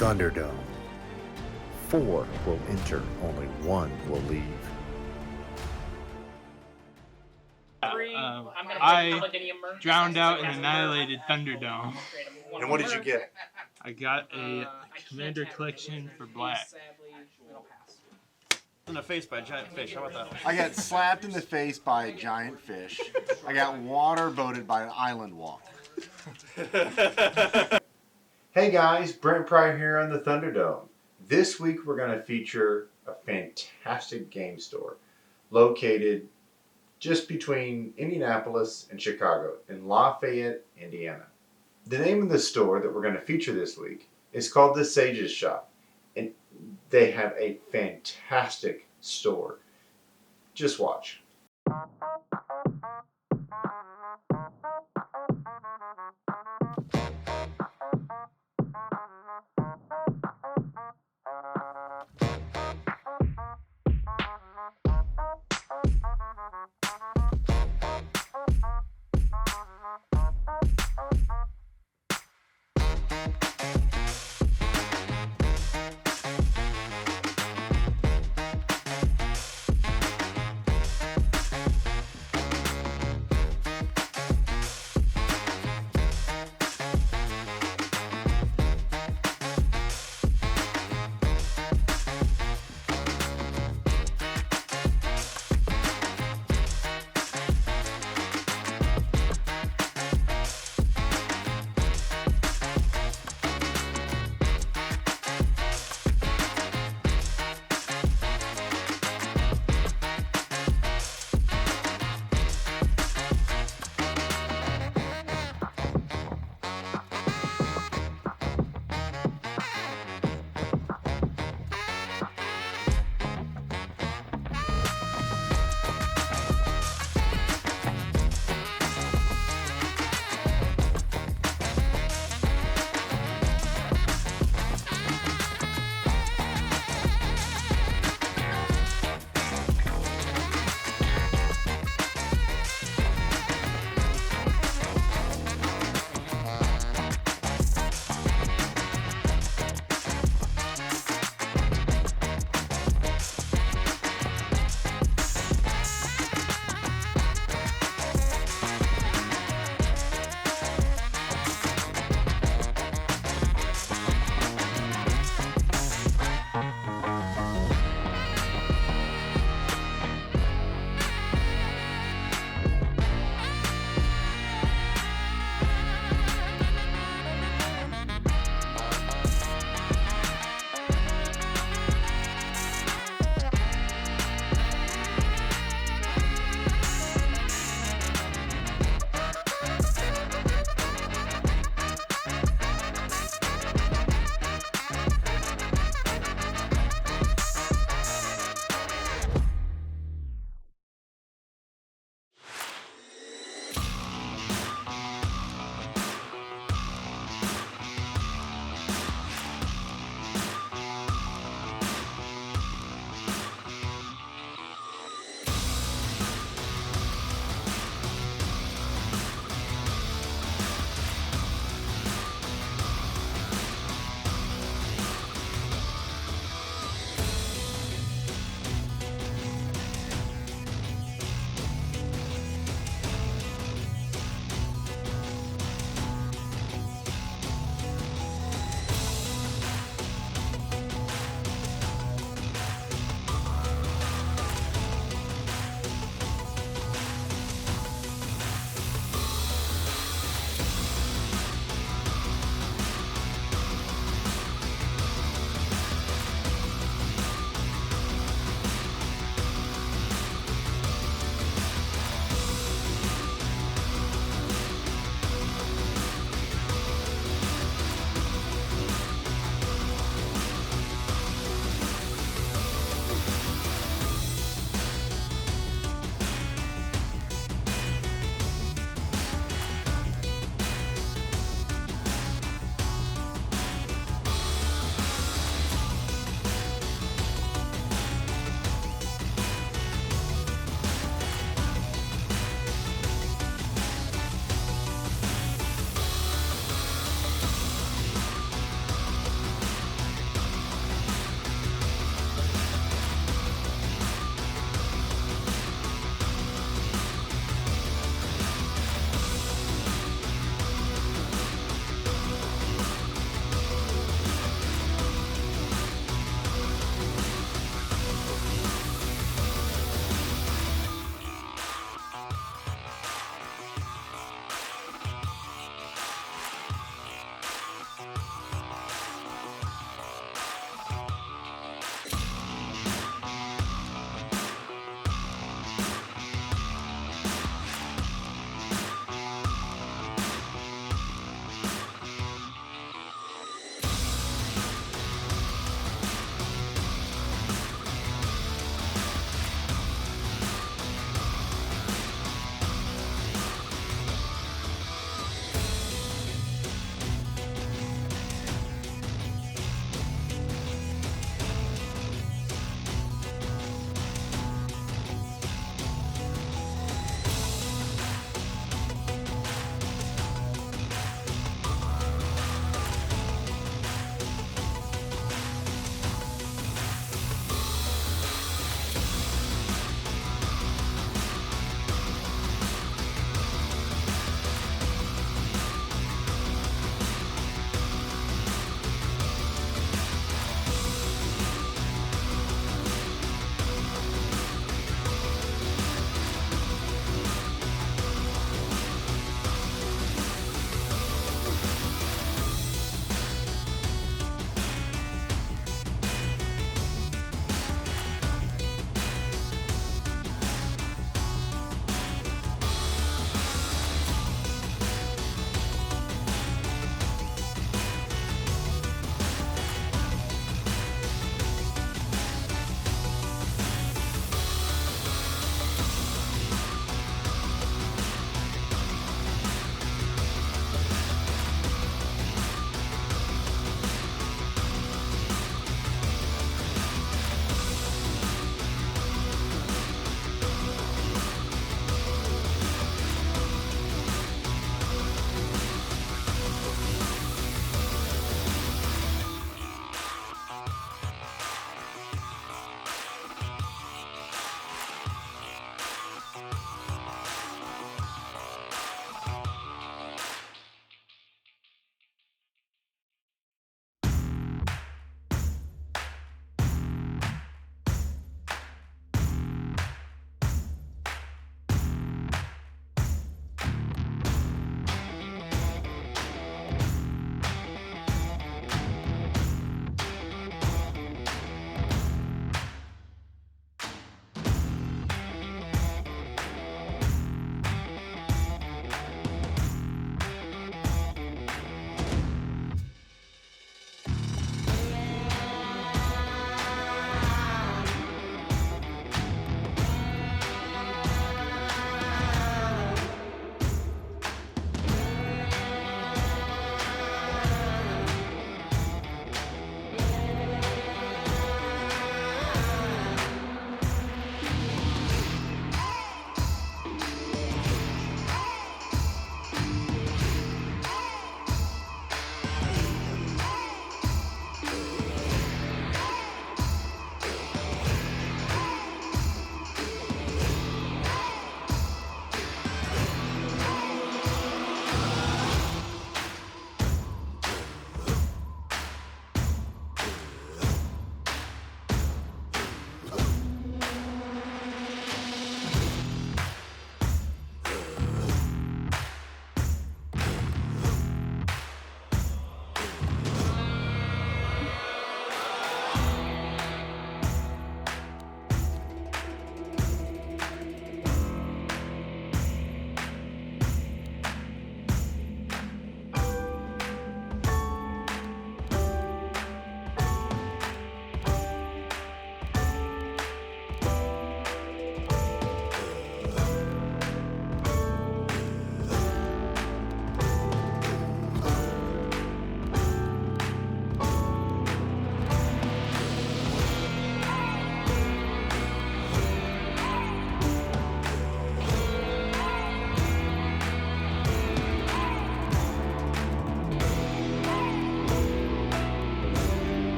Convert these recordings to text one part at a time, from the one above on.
Thunderdome. 4 will enter, only 1 will leave. I drowned out and annihilated Thunderdome. And what did you get? I got a Commander Collection for black. In the face by a giant fish. How about that? I got slapped in the face by a giant fish. I got water boated by an island walk. Hey guys, Brent Pryor here on the Thunderdome. This week we're going to feature a fantastic game store located just between Indianapolis and Chicago in Lafayette, Indiana. The name of the store that we're going to feature this week is called the Sage's Shop, and they have a fantastic store. Just watch.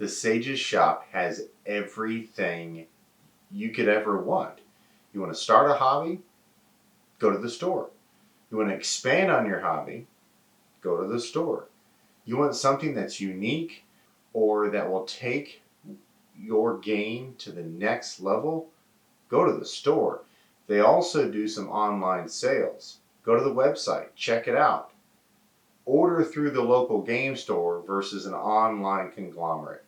The Sage's shop has everything you could ever want. You want to start a hobby? Go to the store. You want to expand on your hobby? Go to the store. You want something that's unique or that will take your game to the next level? Go to the store. They also do some online sales. Go to the website, check it out. Order through the local game store versus an online conglomerate.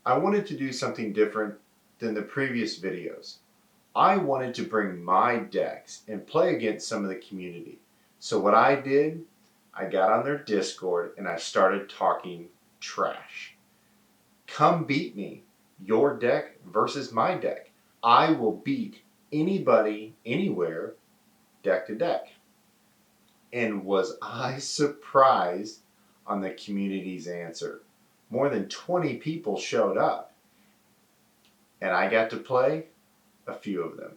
I wanted to do something different than the previous videos. I wanted to bring my decks and play against some of the community. So what I did, I got on their Discord and I started talking trash. Come beat me. Your deck versus my deck. I will beat anybody, anywhere, deck to deck. And was I surprised on the community's answer. More than 20 people showed up. And I got to play a few of them.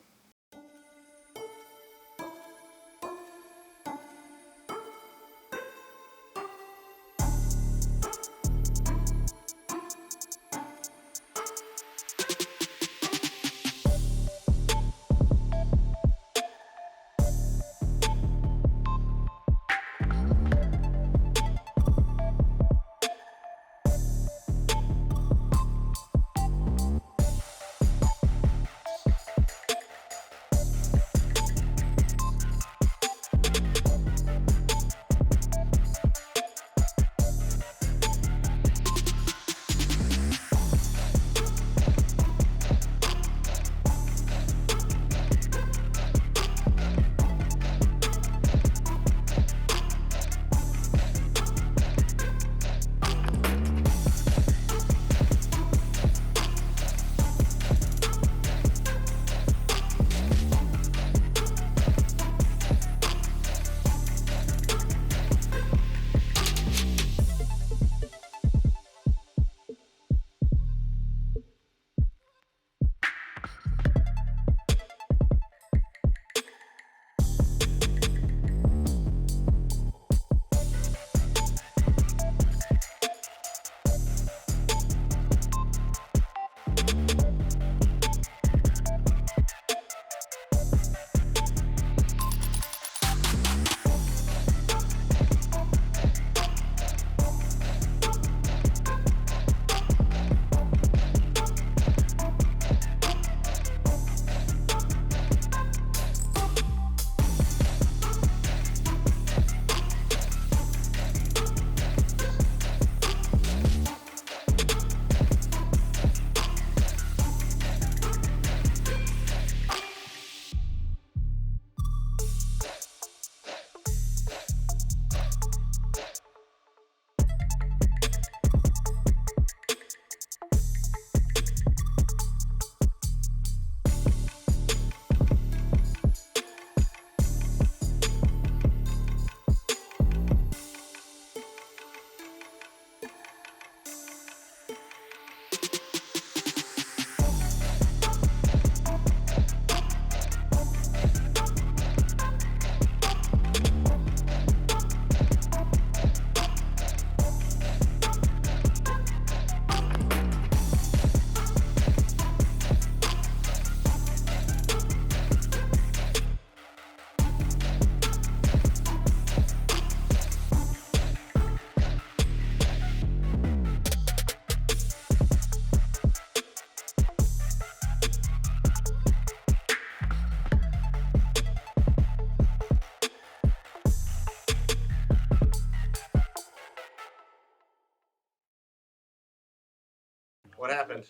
What happened?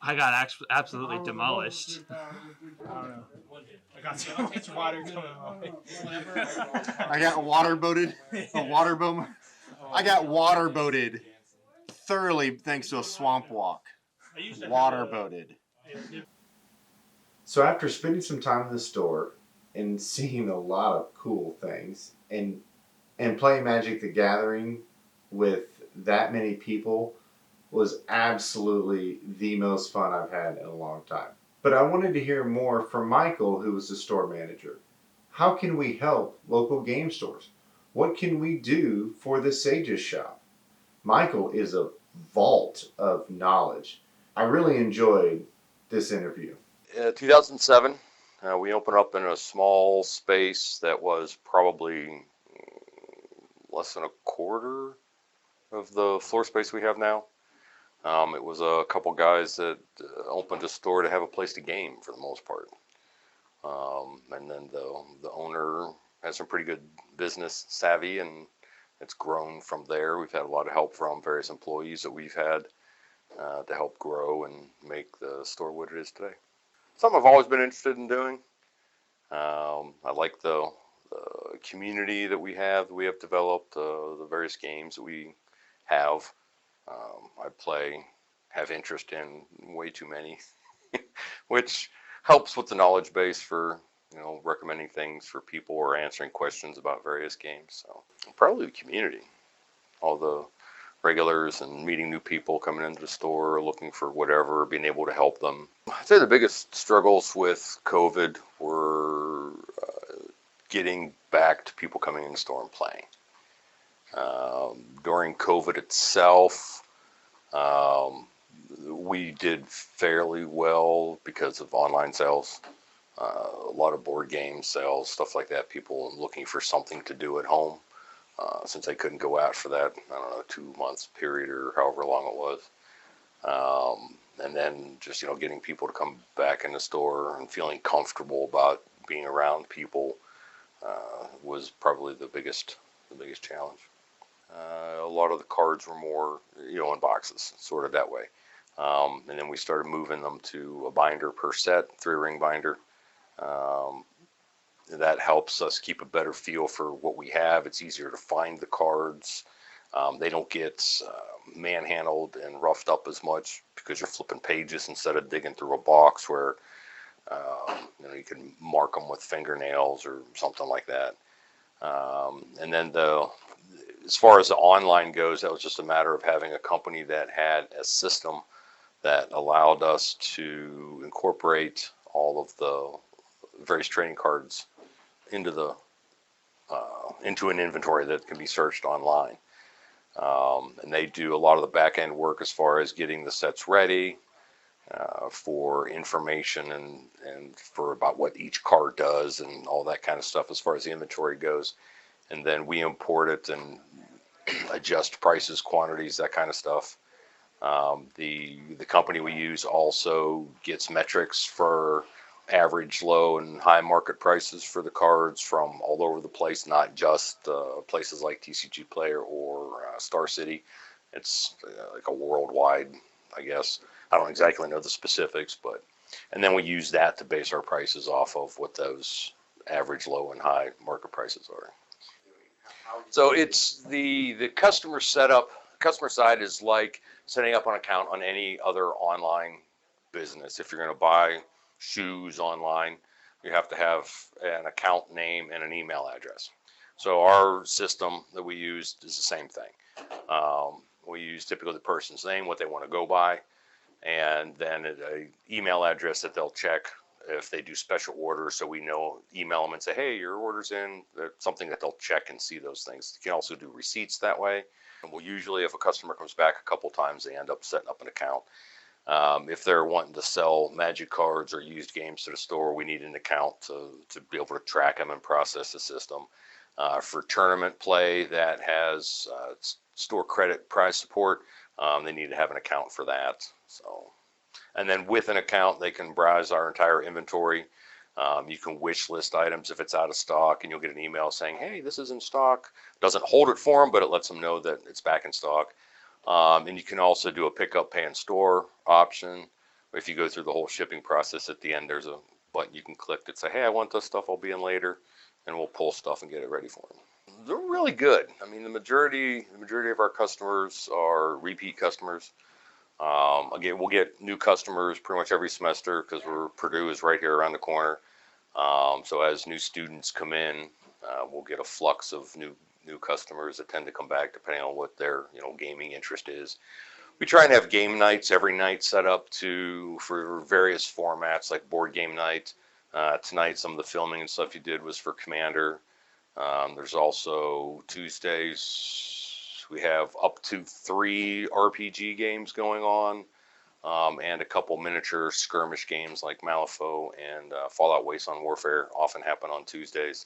I got absolutely demolished. I don't know. I got so much water coming my way. I got water boated. A water boat. I got water boated thoroughly thanks to a swamp walk. Water boated. So after spending some time in the store and seeing a lot of cool things and playing Magic the Gathering with that many people was absolutely the most fun I've had in a long time. But I wanted to hear more from Michael, who was the store manager. How can we help local game stores? What can we do for the Sage's shop? Michael is a vault of knowledge. I really enjoyed this interview. 2007, we opened up in a small space that was probably less than a quarter of the floor space we have now. It was a couple guys that opened a store to have a place to game for the most part. And then the owner has some pretty good business savvy, and it's grown from there. We've had a lot of help from various employees that we've had to help grow and make the store what it is today. Something I've always been interested in doing. I like the community that we have developed, the various games that we have. I have interest in way too many, which helps with the knowledge base for, recommending things for people or answering questions about various games. So probably the community, all the regulars and meeting new people coming into the store, looking for whatever, being able to help them. I'd say the biggest struggles with COVID were getting back to people coming in the store and playing. During COVID itself, we did fairly well because of online sales. A lot of board game sales, stuff like that, people looking for something to do at home. Since they couldn't go out for that, 2 months period or however long it was. And then just, getting people to come back in the store and feeling comfortable about being around people was probably the biggest challenge. A lot of the cards were more, in boxes, sort of that way. And then we started moving them to a binder per set, 3-ring binder. That helps us keep a better feel for what we have. It's easier to find the cards. They don't get manhandled and roughed up as much because you're flipping pages instead of digging through a box where you can mark them with fingernails or something like that. And then as far as the online goes, that was just a matter of having a company that had a system that allowed us to incorporate all of the various trading cards into an inventory that can be searched online. And they do a lot of the back end work as far as getting the sets ready for information and for about what each card does and all that kind of stuff as far as the inventory goes. And then we import it and adjust prices, quantities, that kind of stuff. The company we use also gets metrics for average, low, and high market prices for the cards from all over the place, not just places like TCG Player or Star City. It's like a worldwide, I guess. I don't exactly know the specifics, and then we use that to base our prices off of what those average, low, and high market prices are. So it's the customer setup. Customer side is like setting up an account on any other online business. If you're going to buy shoes online, you have to have an account name and an email address. So our system that we use is the same thing. We use typically the person's name, what they want to go by, and then an email address that they'll check if they do special orders, so we know, email them and say, hey, your order's in. That's something that they'll check and see those things. You can also do receipts that way. And we'll usually, if a customer comes back a couple times, they end up setting up an account. If they're wanting to sell magic cards or used games to the store, we need an account to be able to track them and process the system. For tournament play that has store credit prize support, they need to have an account for that. And then with an account, they can browse our entire inventory. You can wish list items if it's out of stock, and you'll get an email saying, hey, this is in stock. Doesn't hold it for them, but it lets them know that it's back in stock. And you can also do a pickup, pay in store option. If you go through the whole shipping process, at the end there's a button you can click that say, hey, I want this stuff, I'll be in later, and we'll pull stuff and get it ready for them. They're really good. I mean, the majority of our customers are repeat customers. Again, we'll get new customers pretty much every semester because Purdue is right here around the corner. So as new students come in, we'll get a flux of new customers that tend to come back depending on what their gaming interest is. We try and have game nights every night set up for various formats like board game night. Tonight, some of the filming and stuff you did was for Commander. There's also Tuesdays. We have up to 3 RPG games going on, and a couple miniature skirmish games like Malifaux and Fallout Wasteland Warfare often happen on Tuesdays.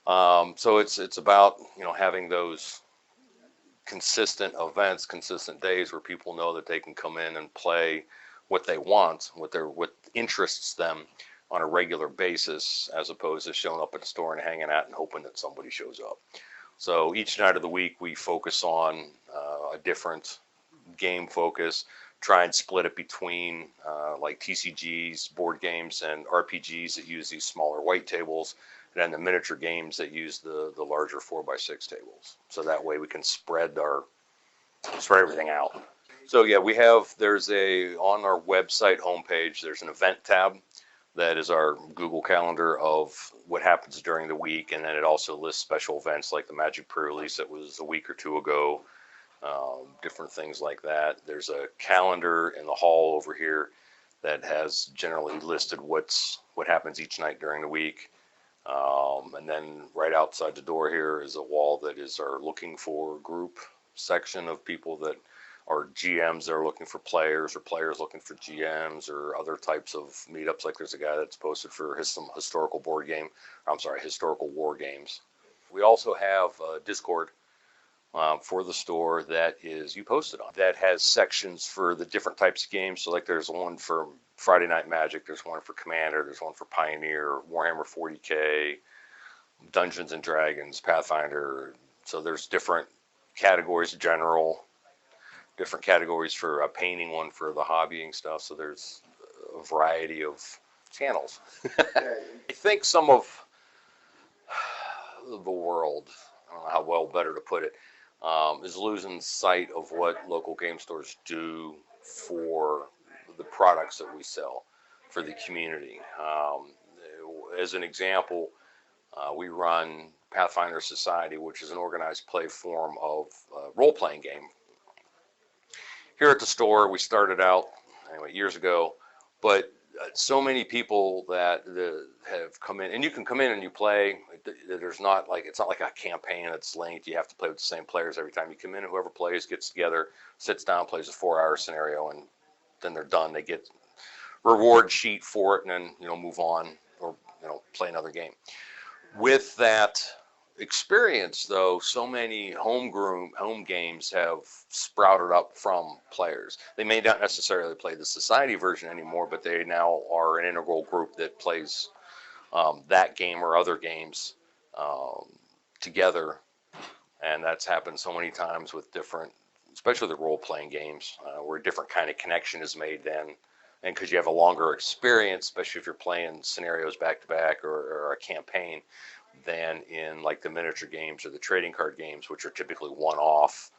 So it's about, having those consistent events, consistent days where people know that they can come in and play what they want, what interests them on a regular basis, as opposed to showing up at the store and hanging out and hoping that somebody shows up. So each night of the week we focus on a different game focus, try and split it between like TCGs, board games, and RPGs that use these smaller white tables, and then the miniature games that use the larger 4x6 tables. So that way we can spread everything out. So yeah, on our website homepage, there's an event tab that is our Google Calendar of what happens during the week, and then it also lists special events like the Magic pre-release that was a week or two ago, different things like that. There's a calendar in the hall over here that has generally listed what happens each night during the week. And then right outside the door here is a wall that is our looking for group section of people that are GMs that are looking for players, or players looking for GMs, or other types of meetups. Like there's a guy that's posted for some historical historical war games. We also have a Discord for the store that is you posted on, that has sections for the different types of games. So like there's one for Friday Night Magic, there's one for Commander, there's one for Pioneer, Warhammer 40K, Dungeons and Dragons, Pathfinder. So there's different categories, general, different categories for painting, one for the hobbying stuff. So there's a variety of channels. I think some of the world, I don't know how well better to put it, is losing sight of what local game stores do for the products that we sell for the community. As an example, we run Pathfinder Society, which is an organized play form of role-playing game. Here at the store, we started out years ago, but so many people that have come in, and you can come in and you play. It's not like a campaign that's linked. You have to play with the same players every time you come in. Whoever plays gets together, sits down, plays a 4-hour scenario, and then they're done. They get reward sheet for it, and then move on or play another game. With that experience, though, so many home games have sprouted up from players. They may not necessarily play the society version anymore, but they now are an integral group that plays that game or other games together. And that's happened so many times with different, especially the role-playing games, where a different kind of connection is made then. And because you have a longer experience, especially if you're playing scenarios back-to-back or a campaign, than in like the miniature games or the trading card games, which are typically one-off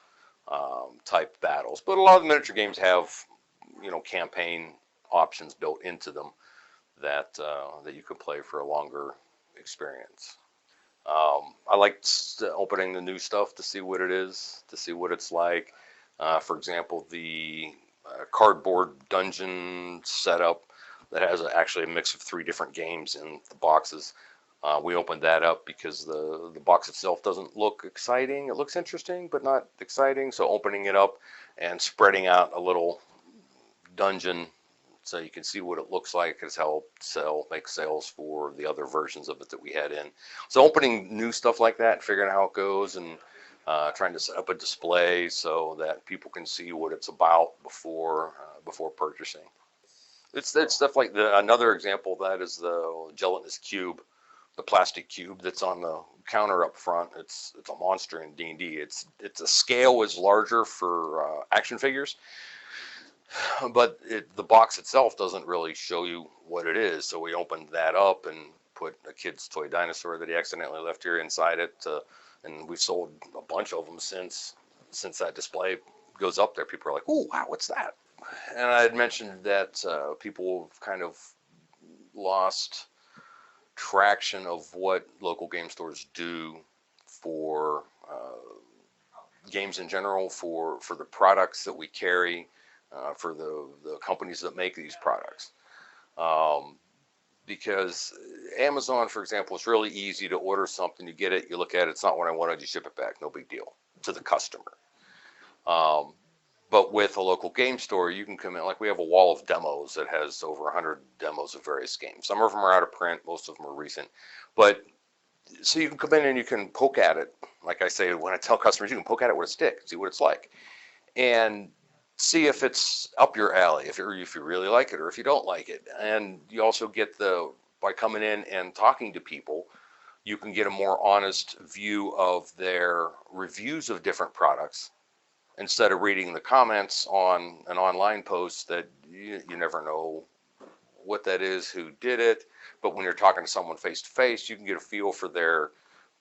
type battles. But a lot of the miniature games have, campaign options built into them that you could play for a longer experience. I like opening the new stuff to see what it is, to see what it's like. For example, the cardboard dungeon setup that has actually a mix of 3 different games in the boxes. We opened that up because the box itself doesn't look exciting. It looks interesting, but not exciting. So opening it up and spreading out a little dungeon so you can see what it looks like has helped make sales for the other versions of it that we had in. So opening new stuff like that, figuring out how it goes, and trying to set up a display so that people can see what it's about before purchasing. It's stuff like another example of that is the gelatinous cube. The plastic cube that's on the counter up front. It's a monster in D&D. It's a scale is larger for action figures, but the box itself doesn't really show you what it is. So we opened that up and put a kid's toy dinosaur that he accidentally left here inside it, and we've sold a bunch of them since that display goes up there. People are like, "Oh, wow, what's that?" And I had mentioned that people have kind of lost traction of what local game stores do for games in general, for the products that we carry, for the companies that make these products. Because Amazon, for example, it's really easy to order something, you get it, you look at it, it's not what I wanted, you ship it back, no big deal to the customer. But with a local game store, you can come in, like we have a wall of demos that has over 100 demos of various games. Some of them are out of print, most of them are recent. But so you can come in and you can poke at it. Like I say, when I tell customers, you can poke at it with a stick, see what it's like, and see if it's up your alley, if you really like it or if you don't like it. And you also get by coming in and talking to people, you can get a more honest view of their reviews of different products instead of reading the comments on an online post that you never know what that is, who did it. But when you're talking to someone face to face, you can get a feel for their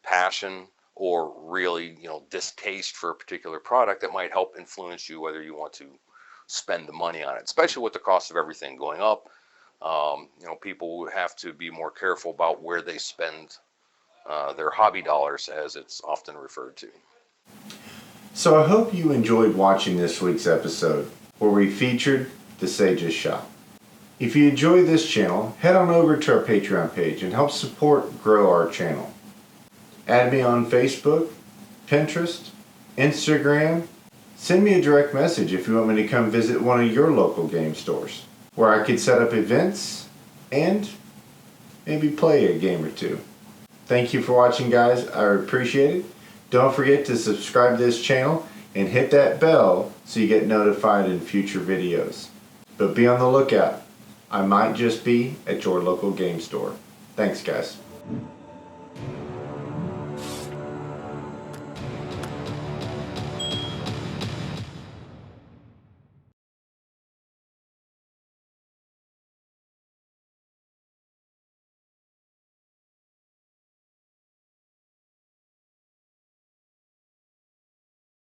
passion or really, distaste for a particular product that might help influence you whether you want to spend the money on it, especially with the cost of everything going up. People have to be more careful about where they spend their hobby dollars, as it's often referred to. So I hope you enjoyed watching this week's episode where we featured the Sage's Shop. If you enjoy this channel, head on over to our Patreon page and help support grow our channel. Add me on Facebook, Pinterest, Instagram. Send me a direct message if you want me to come visit one of your local game stores where I could set up events and maybe play a game or two. Thank you for watching, guys. I appreciate it. Don't forget to subscribe to this channel and hit that bell so you get notified in future videos. But be on the lookout. I might just be at your local game store. Thanks, guys.